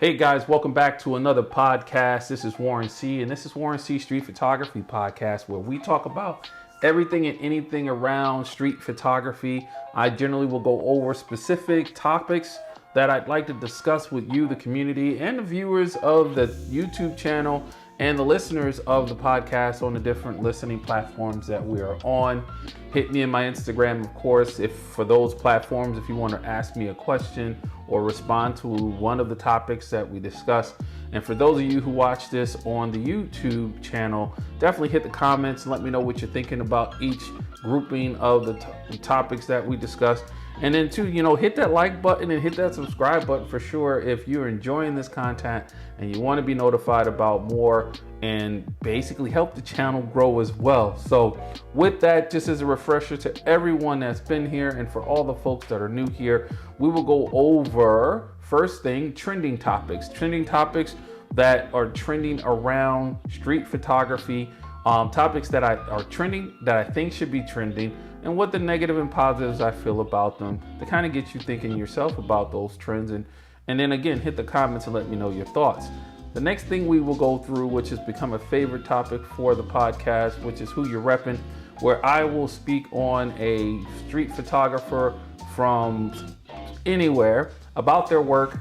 Hey guys, welcome back to another podcast. This is Warren C, and this is Warren C Street Photography Podcast, where we talk about everything and anything around street photography. I generally will go over specific topics that I'd like to discuss with you, the community, and the viewers of the YouTube channel and the listeners of the podcast on the different listening platforms that we are on. Hit me in my Instagram, of course, if for those platforms, if you want to ask me a question or respond to one of the topics that we discuss. And for those of you who watch this on the YouTube channel, definitely hit the comments and let me know what you're thinking about each grouping of the topics that we discuss. And then too, hit that like button and hit that subscribe button for sure if you're enjoying this content and you want to be notified about more and basically help the channel grow as well. So with that, just as a refresher to everyone that's been here and for all the folks that are new here, we will go over first thing, trending topics that are trending around street photography, topics that are trending that I think should be trending, and what the negative and positives I feel about them to kind of get you thinking yourself about those trends. And then again, hit the comments and let me know your thoughts. The next thing we will go through, which has become a favorite topic for the podcast, which is who you're repping, where I will speak on a street photographer from anywhere about their work,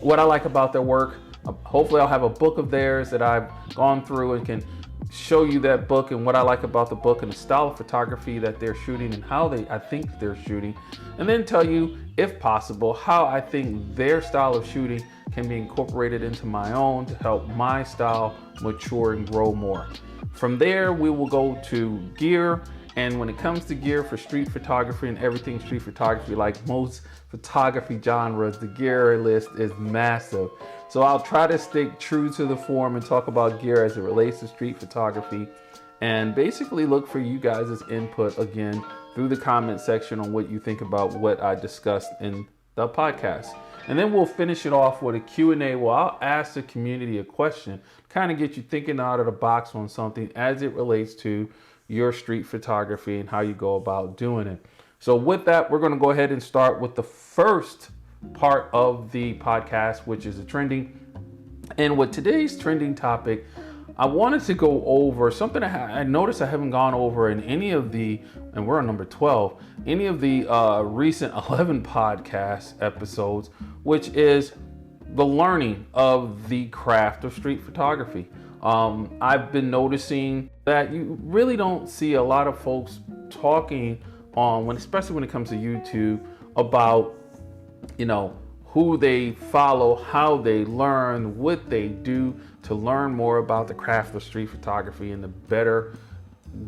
what I like about their work. Hopefully I'll have a book of theirs that I've gone through and can show you that book and what I like about the book and the style of photography that they're shooting and how I think they're shooting, and then tell you, if possible, how I think their style of shooting can be incorporated into my own to help my style mature and grow more. From there, we will go to gear. And when it comes to gear for street photography and everything street photography, like most photography genres, the gear list is massive. So I'll try to stick true to the form and talk about gear as it relates to street photography, and basically look for you guys' input again through the comment section on what you think about what I discussed in the podcast. And then we'll finish it off with a Q&A where I'll ask the community a question, kind of get you thinking out of the box on something as it relates to your street photography and how you go about doing it. So with that, we're going to go ahead and start with the first part of the podcast, which is the trending. And with today's trending topic, I wanted to go over something I noticed I haven't gone over in any of the, and we're on number 12, any of the recent 11 podcast episodes, which is the learning of the craft of street photography. I've been noticing that you really don't see a lot of folks talking on, especially when it comes to YouTube, about who they follow, how they learn, what they do to learn more about the craft of street photography and to better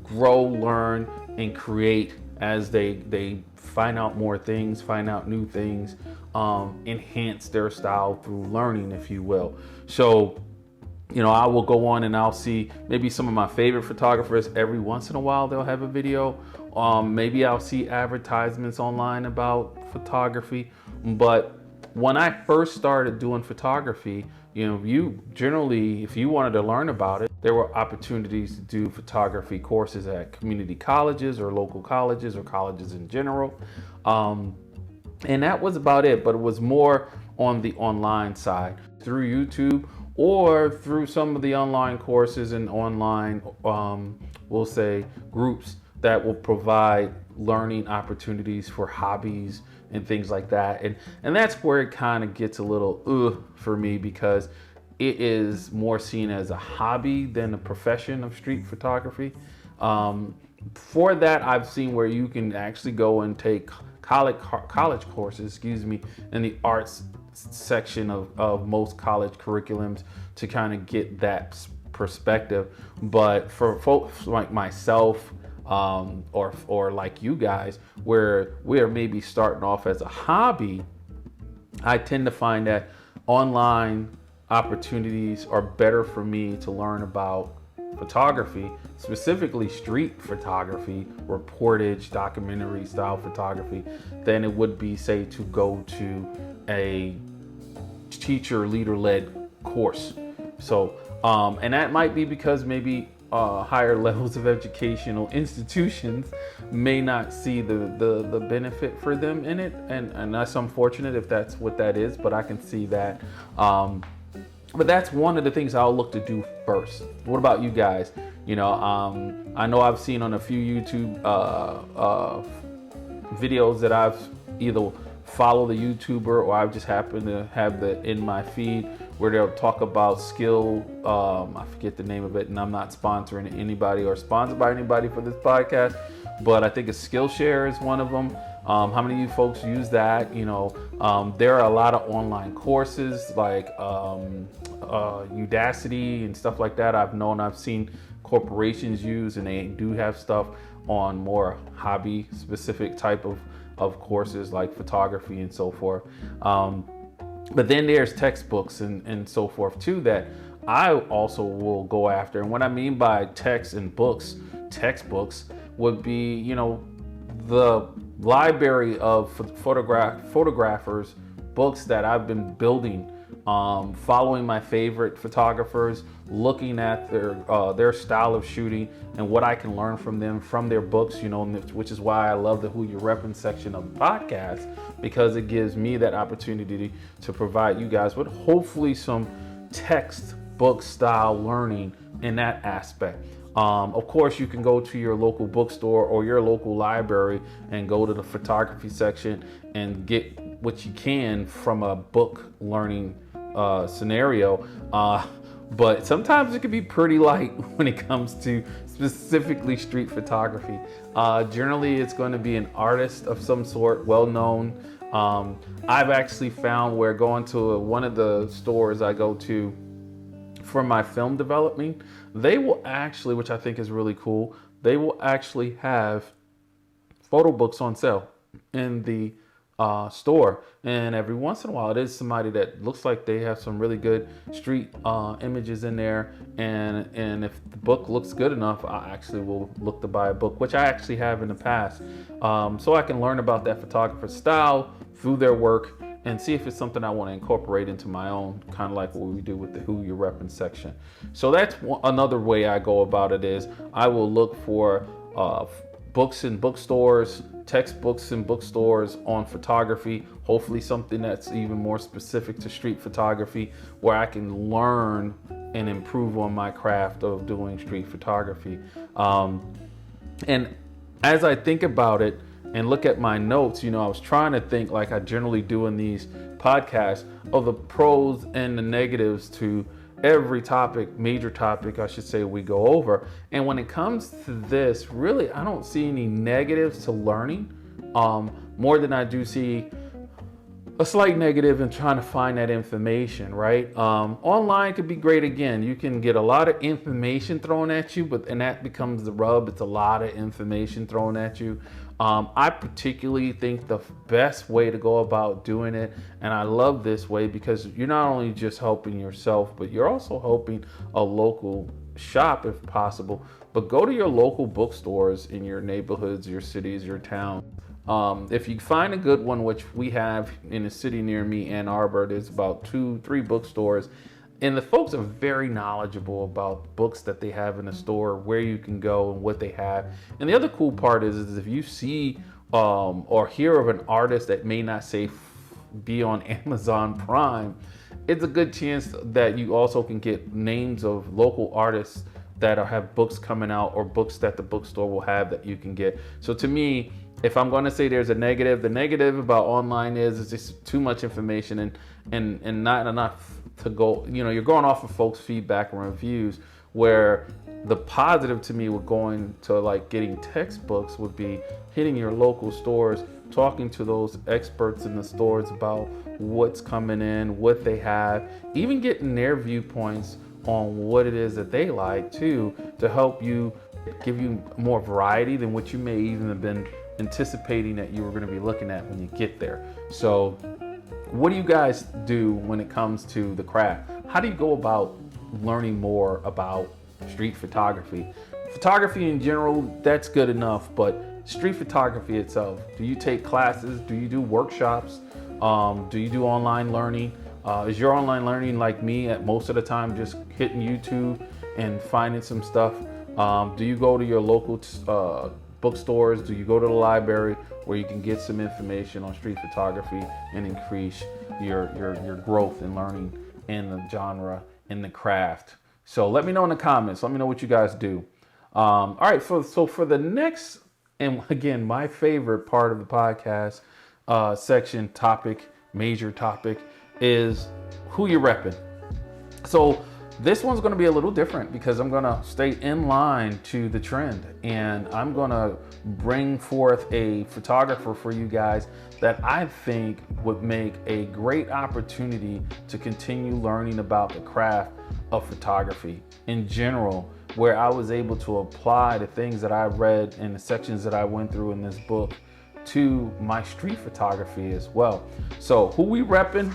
grow, learn, and create as they find out more things, find out new things, enhance their style through learning, if you will. So I will go on and I'll see maybe some of my favorite photographers every once in a while. They'll have a video. Maybe I'll see advertisements online about photography. But when I first started doing photography, you generally, if you wanted to learn about it, there were opportunities to do photography courses at community colleges or local colleges or colleges in general. And that was about it. But it was more on the online side through YouTube, or through some of the online courses and online, we'll say, groups that will provide learning opportunities for hobbies and things like that. And that's where it kind of gets a little for me, because it is more seen as a hobby than a profession of street photography. For that, I've seen where you can actually go and take college courses, in the arts section of most college curriculums to kind of get that perspective. But for folks like myself, or like you guys, where we are maybe starting off as a hobby, I tend to find that online opportunities are better for me to learn about photography, specifically street photography, reportage, documentary style photography, than it would be, say, to go to a teacher leader led course. So and that might be because maybe higher levels of educational institutions may not see the benefit for them in it, and that's unfortunate if that's what that is, but I can see that. But that's one of the things I'll look to do first. What about you guys? You know, I know I've seen on a few YouTube videos that I've either follow the YouTuber or I've just happened to have the in my feed where they'll talk about skill. I forget the name of it, and I'm not sponsoring anybody or sponsored by anybody for this podcast, but I think it's Skillshare is one of them. How many of you folks use that? You know, there are a lot of online courses like Udacity and stuff like that. I've seen corporations use, and they do have stuff on more hobby specific type of courses like photography and so forth. But then there's textbooks and so forth too that I also will go after. And what I mean by textbooks would be, you know, the library of photographers, books that I've been building, following my favorite photographers, looking at their style of shooting and what I can learn from them, from their books, you know, which is why I love the Who You Reppin' section of the podcast, because it gives me that opportunity to provide you guys with hopefully some textbook style learning in that aspect. Of course, you can go to your local bookstore or your local library and go to the photography section and get what you can from a book learning scenario. But sometimes it can be pretty light when it comes to specifically street photography. Generally, it's going to be an artist of some sort, well known. I've actually found where going to one of the stores I go to for my film development, they will actually, which I think is really cool, they will actually have photo books on sale in the store, and every once in a while it is somebody that looks like they have some really good street images in there, and if the book looks good enough, I actually will look to buy a book, which I actually have in the past, so I can learn about that photographer's style through their work and see if it's something I want to incorporate into my own, kind of like what we do with the Who You Reppin' section. So that's another way I go about it, is I will look for books in bookstores, textbooks in bookstores on photography, hopefully something that's even more specific to street photography, where I can learn and improve on my craft of doing street photography. And as I think about it and look at my notes, you know, I was trying to think, like I generally do in these podcasts, of the pros and the negatives to every topic, major topic, I should say, we go over. And when it comes to this, really, I don't see any negatives to learning, more than I do see a slight negative in trying to find that information, right? Online could be great. Again, you can get a lot of information thrown at you, and that becomes the rub. It's a lot of information thrown at you. I particularly think the best way to go about doing it, and I love this way, because you're not only just helping yourself, but you're also helping a local shop if possible. But go to your local bookstores in your neighborhoods, your cities, your town. If you find a good one, which we have in a city near me, Ann Arbor, there's about 2-3 bookstores. And the folks are very knowledgeable about books that they have in the store, where you can go and what they have. And the other cool part is if you see or hear of an artist that may not be on Amazon Prime, it's a good chance that you also can get names of local artists that have books coming out, or books that the bookstore will have that you can get. So to me, if I'm going to say there's a negative, the negative about online is it's just too much information and not enough to go, you know, you're going off of folks' feedback and reviews, where the positive to me with going to like getting textbooks would be hitting your local stores, talking to those experts in the stores about what's coming in, what they have, even getting their viewpoints on what it is that they like too, to help you, give you more variety than what you may even have been anticipating that you were going to be looking at when you get there. So what do you guys do when it comes to the craft? How do you go about learning more about street photography? Photography in general, that's good enough, but street photography itself, do you take classes? Do you do workshops? Do you do online learning? Is your online learning like me at most of the time just hitting YouTube and finding some stuff Do you go to your local bookstores? Do you go to the library where you can get some information on street photography and increase your growth and learning in the genre, in the craft? So let me know in the comments. Let me know what you guys do. All right, so for the next, and again, my favorite part of the podcast section, major topic, is who you're repping. So this one's going to be a little different because I'm going to stay in line to the trend, and I'm going to bring forth a photographer for you guys that I think would make a great opportunity to continue learning about the craft of photography in general, where I was able to apply the things that I read in the sections that I went through in this book to my street photography as well. So who we repping?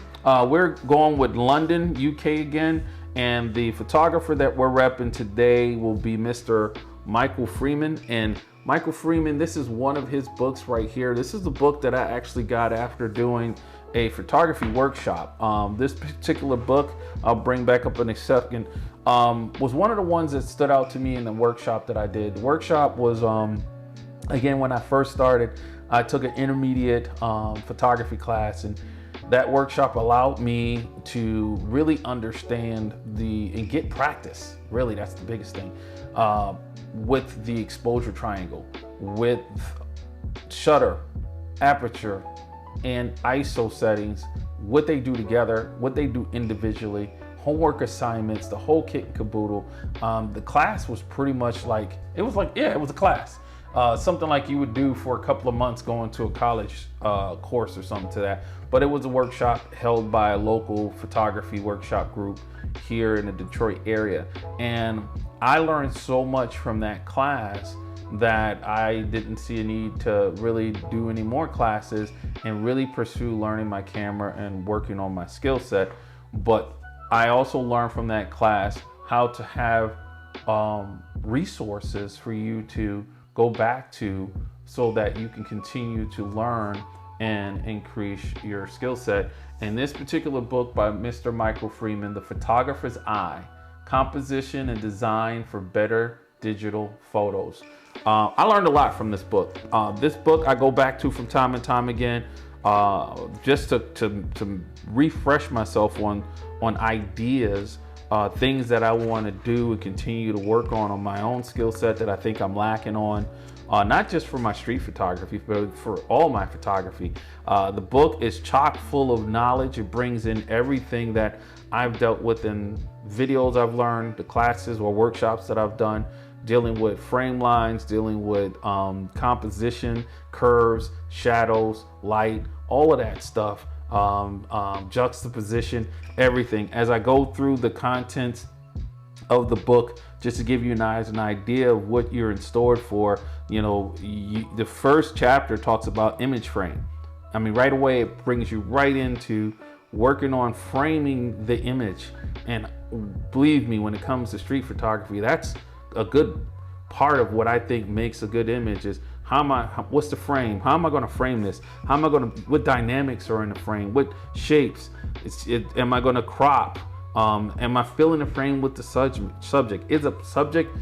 We're going with London, UK again. And the photographer that we're repping today will be Mr. Micael Freeman. And Micael Freeman, this is one of his books right here. This is the book that I actually got after doing a photography workshop. This particular book, I'll bring back up in a second, was one of the ones that stood out to me in the workshop that I did. The workshop was, again, when I first started, I took an intermediate photography class, and that workshop allowed me to really understand and get practice. Really, that's the biggest thing, with the exposure triangle, with shutter, aperture, and ISO settings, what they do together, what they do individually, homework assignments, the whole kit and caboodle. The class was pretty much it was a class. Something like you would do for a couple of months going to a college course or something to that. But it was a workshop held by a local photography workshop group here in the Detroit area. And I learned so much from that class that I didn't see a need to really do any more classes and really pursue learning my camera and working on my skill set. But I also learned from that class how to have resources for you to go back to so that you can continue to learn and increase your skill set. And this particular book by Mr. Micael Freeman, The Photographer's Eye, Composition and Design for Better Digital Photos. I learned a lot from this book. This book I go back to from time and time again, just to refresh myself on ideas, things that I want to do and continue to work on my own skill set that I think I'm lacking on, not just for my street photography, but for all my photography. The book is chock full of knowledge. It brings in everything that I've dealt with in videos I've learned, the classes or workshops that I've done, dealing with frame lines, dealing with composition, curves, shadows, light, all of that stuff. Juxtaposition, everything. As I go through the contents of the book, just to give you guys an idea of what you're in store for, the first chapter talks about image frame. I mean, right away, it brings you right into working on framing the image. And believe me, when it comes to street photography, that's a good part of what I think makes a good image is what's the frame? How am I going to frame this? What dynamics are in the frame? What shapes? Am I going to crop? Am I filling the frame with the subject? Is a subject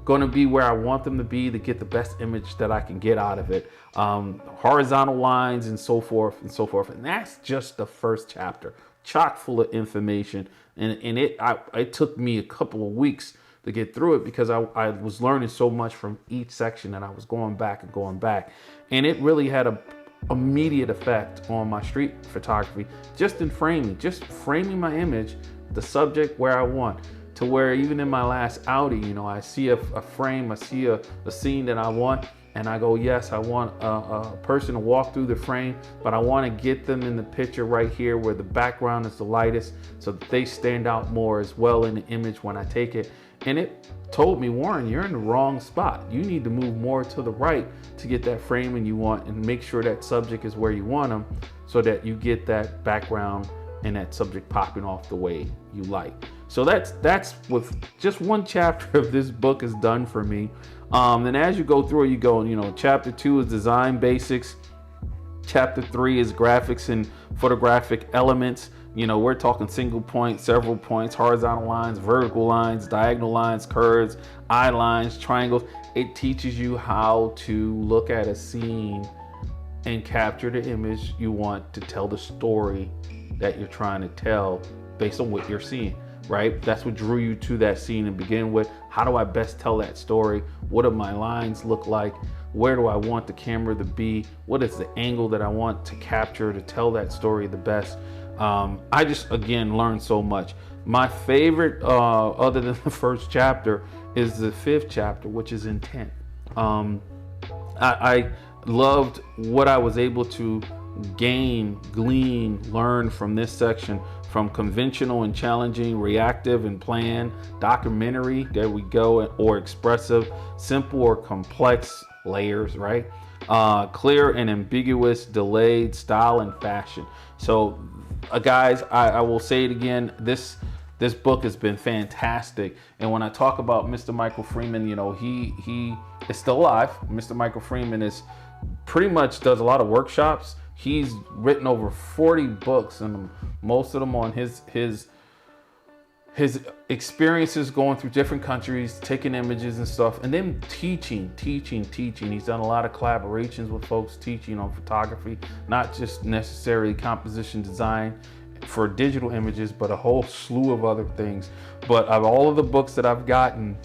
going to be where I want them to be to get the best image that I can get out of it? Horizontal lines and so forth and so forth. And that's just the first chapter, chock full of information. And it took me a couple of weeks to get through it because I was learning so much from each section, and I was going back. And it really had a immediate effect on my street photography, just framing my image, the subject where I want, to where even in my last Audi, I see a frame, I see a scene that I want, and I go, yes, I want a person to walk through the frame, but I want to get them in the picture right here where the background is the lightest so that they stand out more as well in the image when I take it. And it told me, Warren, you're in the wrong spot. You need to move more to the right to get that framing you want and make sure that subject is where you want them so that you get that background and that subject popping off the way you like. So that's with just one chapter of this book is done for me. And as you go through it, you go, chapter 2 is design basics. Chapter 3 is graphics and photographic elements. You know, we're talking single point, several points, horizontal lines, vertical lines, diagonal lines, curves, eye lines, triangles. It teaches you how to look at a scene and capture the image you want to tell the story that you're trying to tell based on what you're seeing, right? That's what drew you to that scene and begin with. How do I best tell that story? What do my lines look like? Where do I want the camera to be? What is the angle that I want to capture to tell that story the best? I just, again, learned so much. My favorite, other than the first chapter, is the 5th chapter, which is intent. I loved what I was able to glean, learn from this section, from conventional and challenging, reactive and planned, documentary, there we go, or expressive, simple or complex layers, right? Clear and ambiguous, delayed, style and fashion. So guys, I will say it again, this book has been fantastic. And when I talk about Mr. Micael Freeman, you know, he is still alive. Mr. Micael Freeman is pretty much does a lot of workshops. He's written over 40 books, and most of them on his experiences going through different countries, taking images and stuff, and then teaching. He's done a lot of collaborations with folks teaching on photography, not just necessarily composition design for digital images, but a whole slew of other things. But of all of the books that I've gotten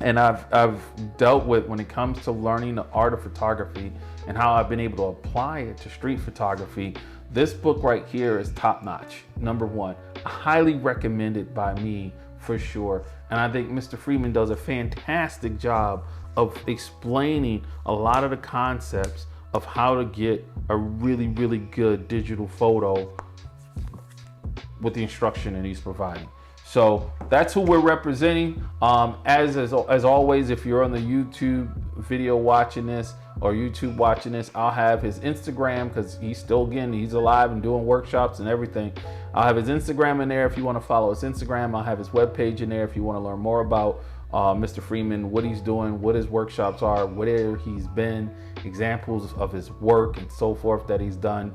and I've dealt with when it comes to learning the art of photography and how I've been able to apply it to street photography, this book right here is top notch. Number one, highly recommended by me for sure. And I think Mr. Freeman does a fantastic job of explaining a lot of the concepts of how to get a really, really good digital photo with the instruction that he's providing. So that's who we're representing. As always, if you're on the YouTube video watching this or YouTube watching this, I'll have his Instagram, because he's alive and doing workshops and everything. I'll have his Instagram in there if you want to follow his Instagram. I'll have his webpage in there if you want to learn more about Mr. Freeman, what he's doing, what his workshops are, where he's been, examples of his work and so forth that he's done.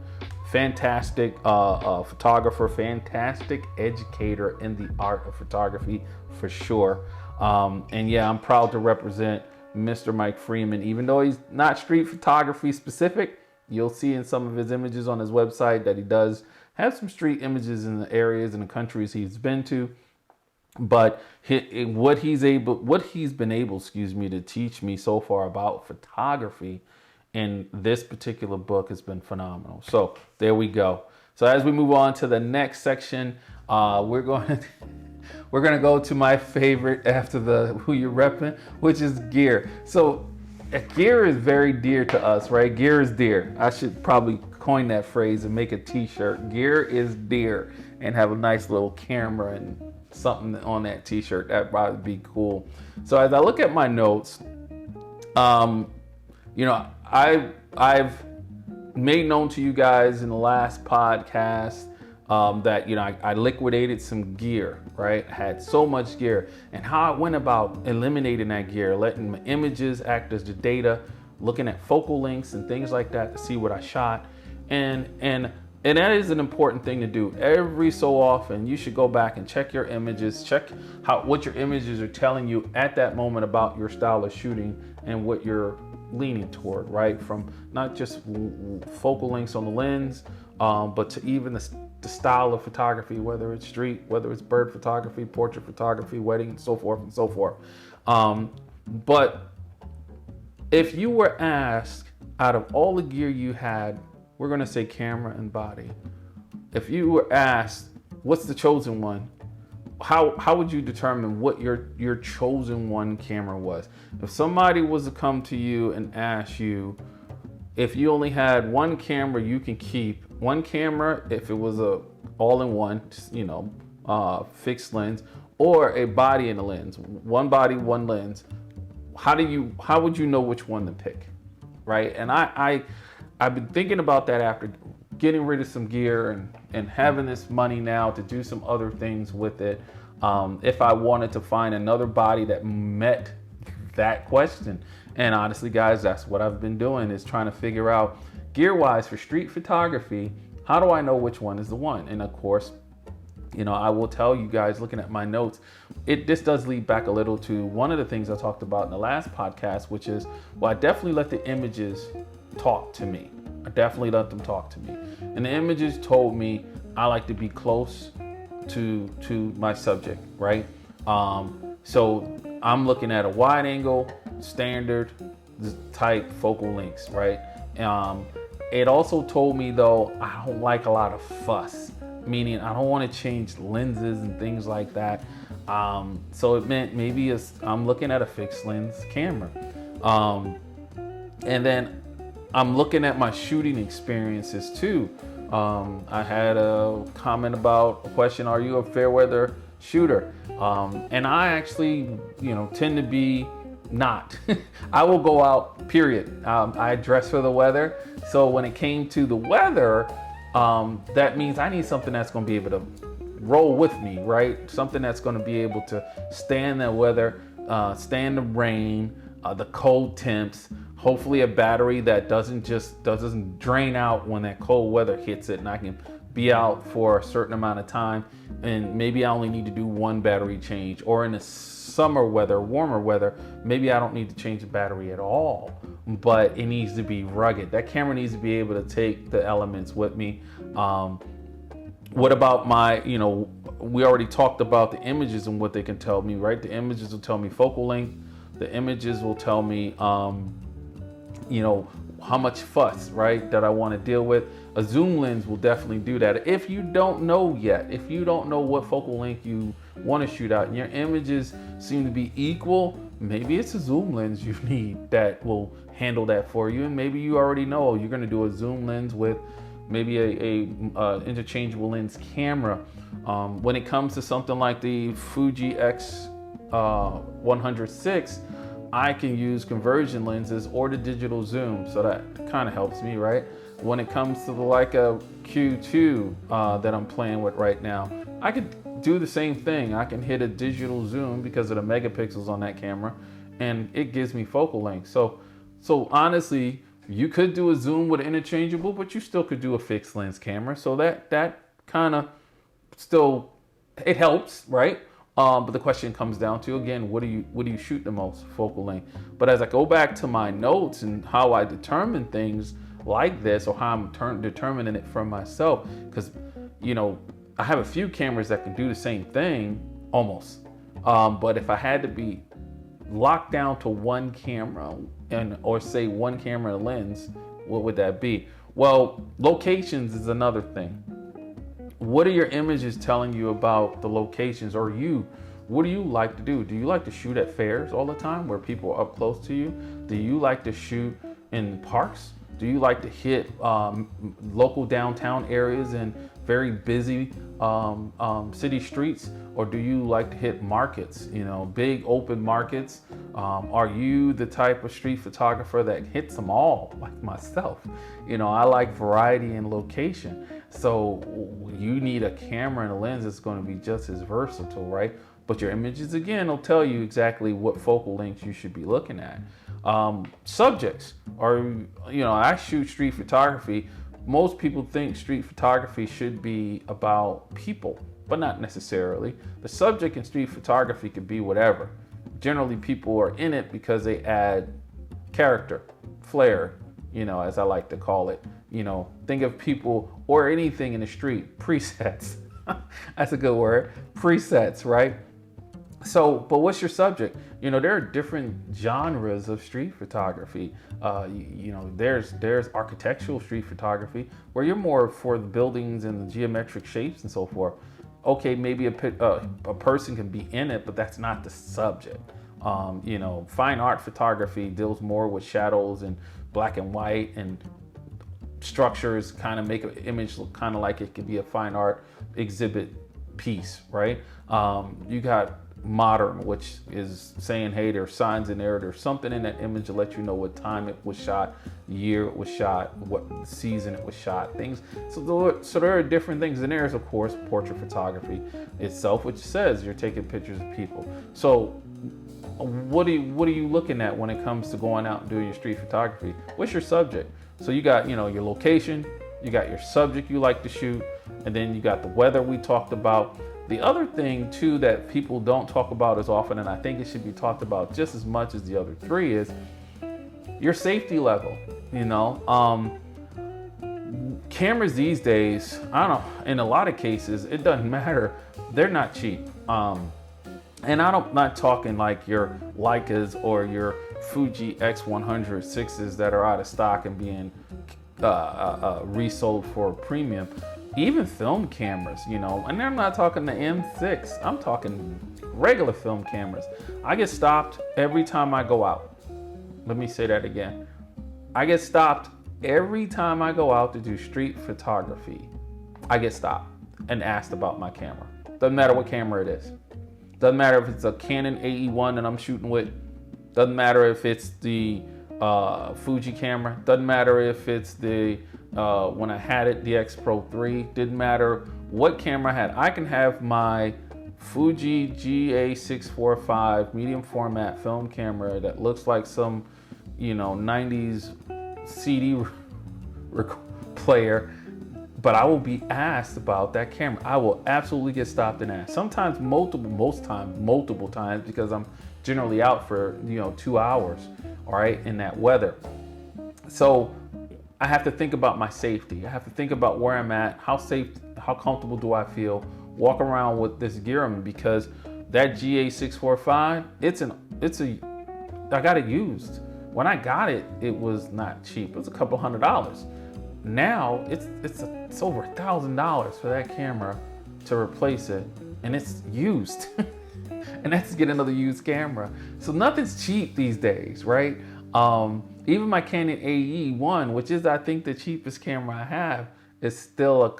Fantastic photographer, fantastic educator in the art of photography for sure. And yeah, I'm proud to represent Mr. Mike Freeman. Even though he's not street photography specific, you'll see in some of his images on his website that he does have some street images in the areas and the countries he's been to. But what he's been able to teach me so far about photography in this particular book has been phenomenal. So there we go. So as we move on to the next section, we're going to go to my favorite after the who you're repping, which is gear. So gear is very dear to us, right? Gear is dear. I should probably coin that phrase and make a t-shirt. Gear is dear, and have a nice little camera and something on that t-shirt. That'd probably be cool. So as I look at my notes, you know, I've made known to you guys in the last podcast that, you know, I liquidated some gear, right? I had so much gear, and how I went about eliminating that gear, letting my images act as the data, looking at focal lengths and things like that to see what I shot. And that is an important thing to do. Every so often, you should go back and check your images, check what your images are telling you at that moment about your style of shooting and what you're leaning toward, right? From not just focal lengths on the lens, but to even the style of photography, whether it's street, whether it's bird photography, portrait photography, wedding, and so forth and so forth. But if you were asked, out of all the gear you had, we're going to say camera and body, if you were asked what's the chosen one, how would you determine what your chosen one camera was? If somebody was to come to you and ask you if you only had one camera you can keep, one camera, if it was a all-in-one, you know, fixed lens, or a body and a lens, one body, one lens, how would you know which one to pick, right? And I've been thinking about that after getting rid of some gear and having this money now to do some other things with it. If I wanted to find another body that met that question. And honestly, guys, that's what I've been doing, is trying to figure out gear wise for street photography, how do I know which one is the one? And of course, I will tell you guys, looking at my notes, this does lead back a little to one of the things I talked about in the last podcast, which is, well, I definitely let the images talk to me. I definitely let them talk to me. And the images told me I like to be close to my subject, right? So I'm looking at a wide angle, standard type focal lengths, right? It also told me, though, I don't like a lot of fuss, meaning I don't want to change lenses and things like that. So it meant maybe I'm looking at a fixed lens camera. And then I'm looking at my shooting experiences too. I had a comment about a question, are you a fair weather shooter? And I actually, tend to be not. I will go out, period. I dress for the weather. So when it came to the weather, that means I need something that's going to be able to roll with me, right? Something that's going to be able to stand the weather, stand the rain, the cold temps, hopefully a battery that doesn't drain out when that cold weather hits it, and I can be out for a certain amount of time, and maybe I only need to do one battery change. Or in the summer weather, warmer weather, maybe I don't need to change the battery at all, but it needs to be rugged. That camera needs to be able to take the elements with me. What about we already talked about the images and what they can tell me, right? The images will tell me focal length. The images will tell me, how much fuss, right, that I want to deal with. A zoom lens will definitely do that. If you don't know yet, if you don't know what focal length you want to shoot out and your images seem to be equal, maybe it's a zoom lens you need that will handle that for you. And maybe you already know you're going to do a zoom lens with maybe a interchangeable lens camera. When it comes to something like the Fuji X106, I can use conversion lenses or the digital zoom, so that kind of helps me, right? When it comes to the Leica Q2 that I'm playing with right now, I could do the same thing. I can hit a digital zoom because of the megapixels on that camera, and it gives me focal length. So honestly, you could do a zoom with interchangeable, but you still could do a fixed lens camera. So that kind of still, it helps, right? But the question comes down to, again, what do you shoot the most, focal length? But as I go back to my notes and how I determine things like this, or how I'm determining it for myself, because I have a few cameras that can do the same thing almost. But if I had to be locked down to one camera or say one camera lens, what would that be? Well, locations is another thing. What are your images telling you about the locations? Or what do you like to do? Do you like to shoot at fairs all the time where people are up close to you? Do you like to shoot in parks? Do you like to hit local downtown areas and very busy city streets? Or do you like to hit markets, big open markets? Are you the type of street photographer that hits them all, like myself? I like variety and location. So you need a camera and a lens that's going to be just as versatile, right? But your images, again, will tell you exactly what focal lengths you should be looking at. Subjects are, I shoot street photography. Most people think street photography should be about people, but not necessarily. The subject in street photography could be whatever. Generally, people are in it because they add character, flair, as I like to call it. Think of people or anything in the street, presets. That's a good word, presets, right? So, but what's your subject? There are different genres of street photography. There's architectural street photography where you're more for the buildings and the geometric shapes and so forth. Okay, maybe a person can be in it, but that's not the subject. Fine art photography deals more with shadows and black and white and structures, kind of make an image look kind of like it could be a fine art exhibit piece, right? You got modern, which is saying, hey, there's signs in there's something in that image to let you know what time it was shot, year it was shot, what season it was shot, things. So there are different things. And there's, of course, portrait photography itself, which says you're taking pictures of people. So what are you looking at when it comes to going out and doing your street photography? What's your subject? So you got, your location, you got your subject you like to shoot, and then you got the weather we talked about. The other thing too that people don't talk about as often, and I think it should be talked about just as much as the other three, is your safety level. Cameras these days, I don't know, in a lot of cases, it doesn't matter. They're not cheap. And I'm not talking like your Leicas or your Fuji X100 that are out of stock and being resold for a premium. Even film cameras, and I'm not talking the M6. I'm talking regular film cameras. I get stopped every time I go out. Let me say that again. I get stopped every time I go out to do street photography. I get stopped and asked about my camera. Doesn't matter what camera it is. Doesn't matter if it's a Canon AE1 that I'm shooting with. Doesn't matter if it's the Fuji camera. Doesn't matter if it's the, when I had it, the X Pro 3. Didn't matter what camera I had. I can have my Fuji GA645 medium format film camera that looks like some, 90s CD player, but I will be asked about that camera. I will absolutely get stopped and asked. Sometimes multiple times, because I'm generally out for 2 hours, all right, in that weather. So I have to think about my safety. I have to think about where I'm at, how safe, how comfortable do I feel walk around with this gear on me, because that GA645, I got it used. When I got it, it was not cheap. It was a couple $100. Now it's over $1,000 for that camera to replace it, and it's used. And that's to get another used camera. So nothing's cheap these days, right? Even my Canon AE1, which is I think the cheapest camera I have, is still a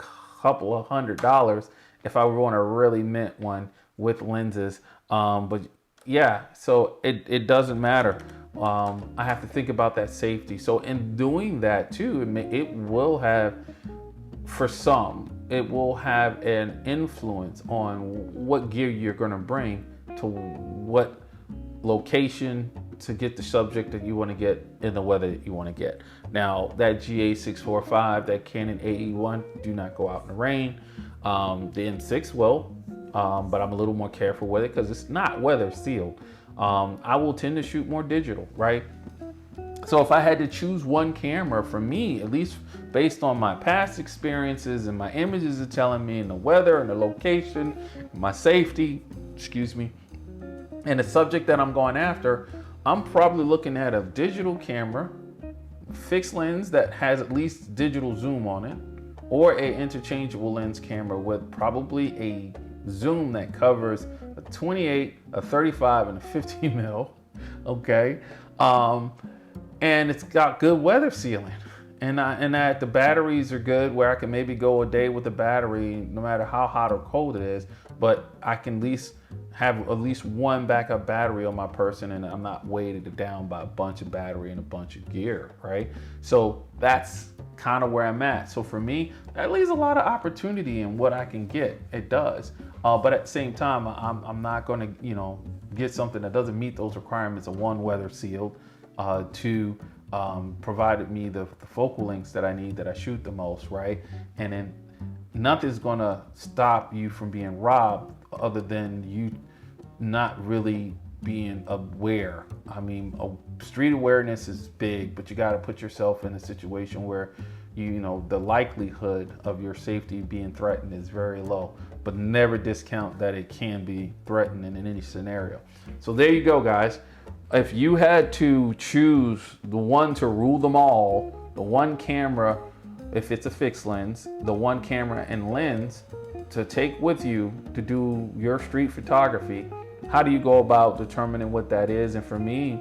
couple of $100 if I want a really mint one with lenses. But yeah, so it doesn't matter. I have to think about that safety. So in doing that too, it will have, for some, it will have an influence on what gear you're going to bring to what location to get the subject that you want to get in the weather that you want to get. Now that GA645, that Canon AE1, do not go out in the rain. The M6 will, but I'm a little more careful with it because it's not weather sealed. I will tend to shoot more digital, right? So if I had to choose one camera for me, at least based on my past experiences and my images are telling me, and the weather and the location, my safety, and the subject that I'm going after, I'm probably looking at a digital camera, fixed lens that has at least digital zoom on it, or a interchangeable lens camera with probably a zoom that covers a 28, a 35, and a 50 mil, okay? And it's got good weather sealing. And that the batteries are good, where I can maybe go a day with the battery, no matter how hot or cold it is, but I can at least have at least one backup battery on my person, and I'm not weighted down by a bunch of battery and a bunch of gear, right? So that's kind of where I'm at. So for me, that leaves a lot of opportunity in what I can get. It does. But at the same time, I'm not going to, get something that doesn't meet those requirements of, one, weather sealed, two, provided me the focal lengths that I need, that I shoot the most, right? And then nothing's gonna stop you from being robbed other than you not really being aware. I mean, street awareness is big, but you gotta put yourself in a situation where the likelihood of your safety being threatened is very low, but never discount that it can be threatened in any scenario. So there you go, guys. If you had to choose the one to rule them all, the one camera, if it's a fixed lens, the one camera and lens to take with you to do your street photography, how do you go about determining what that is? And for me,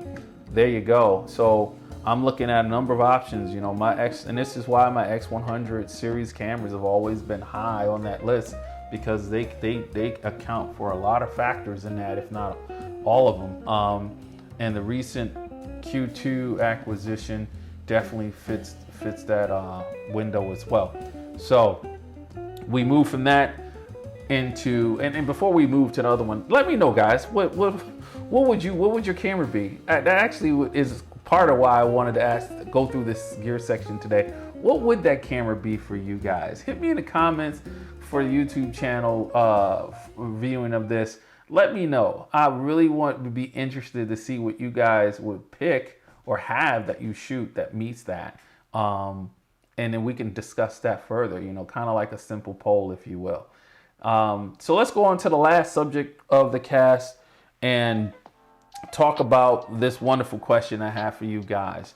there you go. So I'm looking at a number of options. And this is why my X100 series cameras have always been high on that list, because they account for a lot of factors in that, if not all of them. And the recent Q2 acquisition definitely fits that window as well. So we move from that into, and before we move to the other one, let me know, guys, what would your camera be? That actually is part of why I wanted to go through this gear section today. What would that camera be for you guys? Hit me in the comments for the YouTube channel viewing of this. Let me know. I really want to be interested to see what you guys would pick or have that you shoot that meets that. And then we can discuss that further, you know, kind of like a simple poll, if you will. So let's go on to the last subject of the cast and talk about this wonderful question I have for you guys.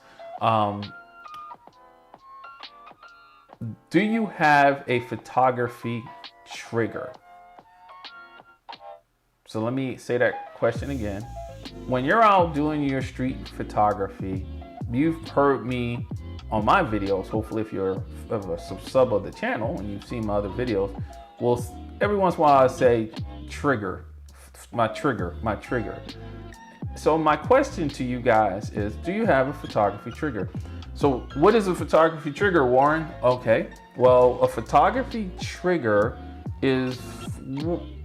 Do you have a photography trigger? So let me say that question again. When you're out doing your street photography, you've heard me on my videos, hopefully if you're a sub of the channel and you've seen my other videos, well, every once in a while I say my trigger. So my question to you guys is, do you have a photography trigger? So what is a photography trigger, Warren? Okay, well, a photography trigger is,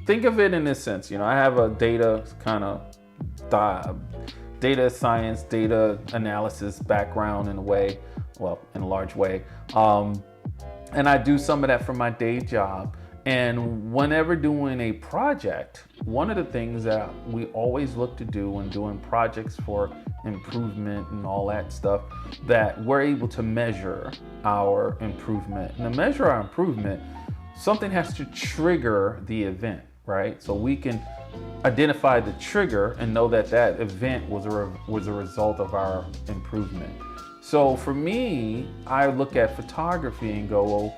think of it in this sense, you know, I have a data science, data analysis background in a way, well, in a large way. And I do some of that for my day job. And whenever doing a project, one of the things that we always look to do when doing projects for improvement and all that stuff, that we're able to measure our improvement. And to measure our improvement, something has to trigger the event, right? So we can identify the trigger and know that that event was a result of our improvement. So for me, I look at photography and go, well,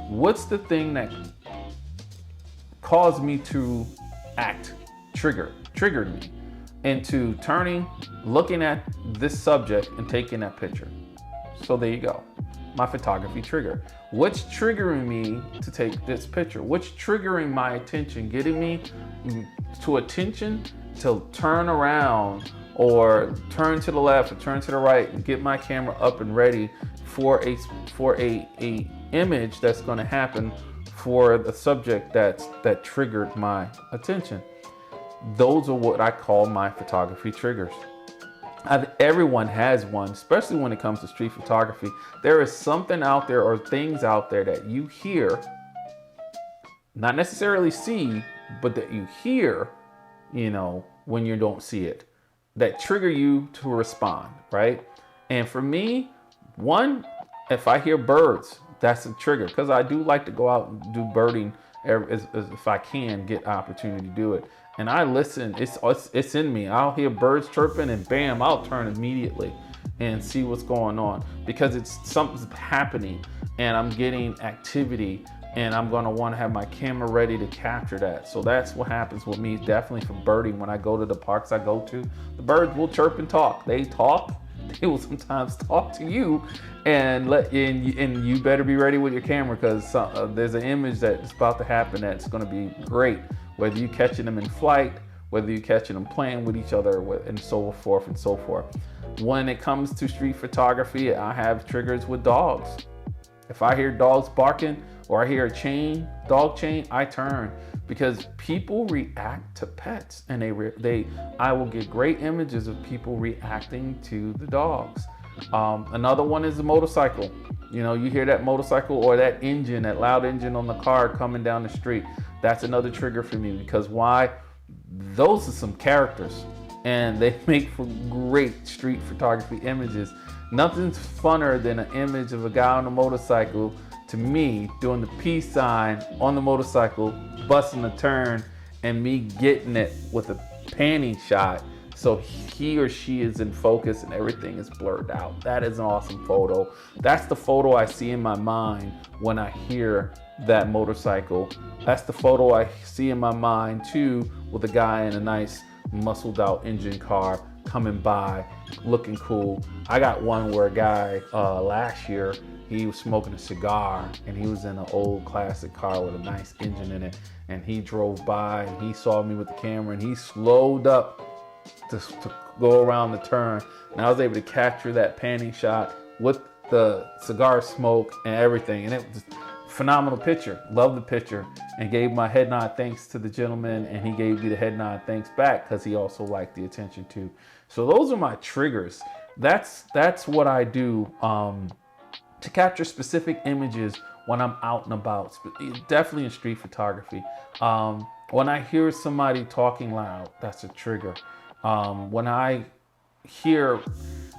what's the thing that caused me to act, triggered me into turning, looking at this subject and taking that picture? So there you go, my photography trigger. What's triggering me to take this picture? What's triggering my attention, getting me to attention to turn around or turn to the left or turn to the right and get my camera up and ready for a image that's going to happen for the subject that triggered my attention. Those are what I call my photography triggers. Everyone has one, especially when it comes to street photography. There is something out there or things out there that you hear, not necessarily see, but that you hear, you know, when you don't see it, that trigger you to respond, right? And for me, one, if I hear birds, that's a trigger, because I do like to go out and do birding if I can get opportunity to do it. And I listen, it's in me. I'll hear birds chirping and bam, I'll turn immediately and see what's going on, because it's something's happening and I'm getting activity and I'm gonna wanna have my camera ready to capture that. So that's what happens with me, definitely for birding. When I go to the parks I go to, the birds will chirp and talk. They talk. They will sometimes talk to you, and you better be ready with your camera, because there's an image that's about to happen that's going to be great, whether you're catching them in flight, whether you're catching them playing with each other, and so forth and so forth. When it comes to street photography, I have triggers with dogs. If I hear dogs barking or I hear a dog chain, I turn, because people react to pets, and I will get great images of people reacting to the dogs. Another one is the motorcycle. You know, you hear that motorcycle or that engine, that loud engine on the car coming down the street. That's another trigger for me, because why? Those are some characters, and they make for great street photography images. Nothing's funner than an image of a guy on a motorcycle, to me, doing the peace sign on the motorcycle, busting a turn, and me getting it with a panning shot, so he or she is in focus and everything is blurred out. That is an awesome photo. That's the photo I see in my mind when I hear that motorcycle. That's the photo I see in my mind too, with a guy in a nice muscled out engine car coming by, looking cool. I got one where a guy last year, he was smoking a cigar, and he was in an old classic car with a nice engine in it, and he drove by and he saw me with the camera, and he slowed up to go around the turn, and I was able to capture that panning shot with the cigar smoke and everything, and it was a phenomenal picture. Loved the picture, and gave my head nod thanks to the gentleman, and he gave me the head nod thanks back, because he also liked the attention too. So those are my triggers. that's what I do to capture specific images when I'm out and about. Definitely in street photography. When I hear somebody talking loud, that's a trigger. When I hear,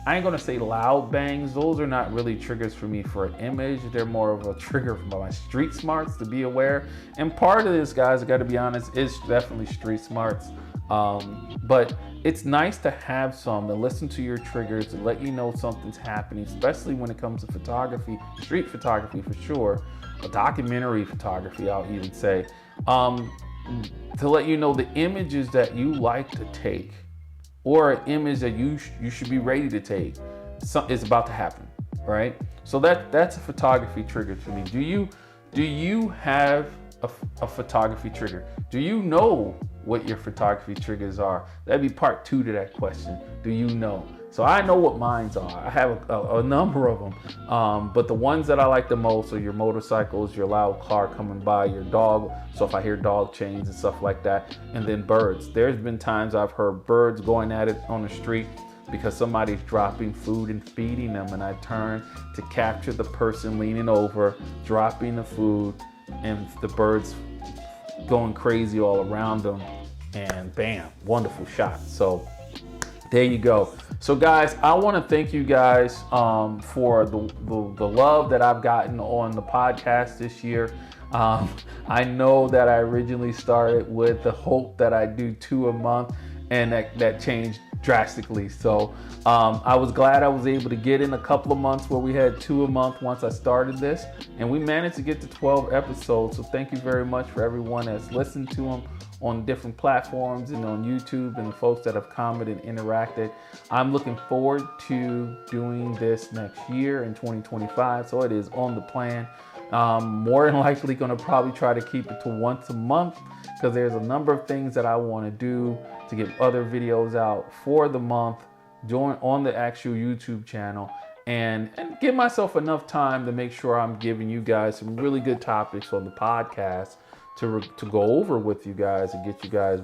I ain't gonna say loud bangs, those are not really triggers for me for an image. They're more of a trigger for my street smarts to be aware. And part of this, guys, I gotta be honest, is definitely street smarts. But it's nice to have some to listen to your triggers and let you know something's happening, especially when it comes to photography, street photography for sure, a documentary photography, I'll even say, to let you know the images that you like to take, or an image that you should be ready to take. It's about to happen, right? So that's a photography trigger to me. Do you have a photography trigger? Do you know what your photography triggers are? That'd be part 2 to that question. Do you know? So I know what mines are. I have a number of them, but the ones that I like the most are your motorcycles, your loud car coming by, your dog. So if I hear dog chains and stuff like that, and then birds. There's been times I've heard birds going at it on the street because somebody's dropping food and feeding them, and I turn to capture the person leaning over, dropping the food, and the birds going crazy all around them, and bam, wonderful shot. So there you go. So guys, I want to thank you guys for the love that I've gotten on the podcast this year. I know that I originally started with the hope that I do 2 a month, and that changed drastically. So I was glad I was able to get in a couple of months where we had 2 a month once I started this, and we managed to get to 12 episodes. So thank you very much for everyone that's listened to them on different platforms and on YouTube, and the folks that have commented and interacted. I'm looking forward to doing this next year in 2025. So it is on the plan. More than likely going to probably try to keep it to once a month, because there's a number of things that I want to do to get other videos out for the month, join on the actual YouTube channel, and give myself enough time to make sure I'm giving you guys some really good topics on the podcast to go over with you guys and get you guys,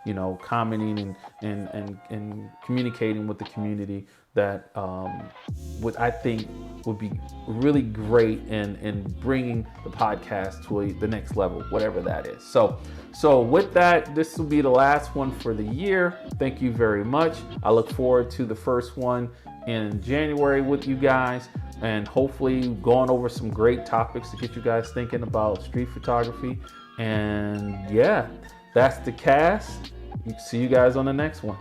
you know, commenting and communicating with the community that what I think would be really great in bringing the podcast to the next level, whatever that is. So with that, this will be the last one for the year. Thank you very much. I look forward to the first one in January with you guys, and hopefully going over some great topics to get you guys thinking about street photography. And yeah, that's the cast. See you guys on the next one.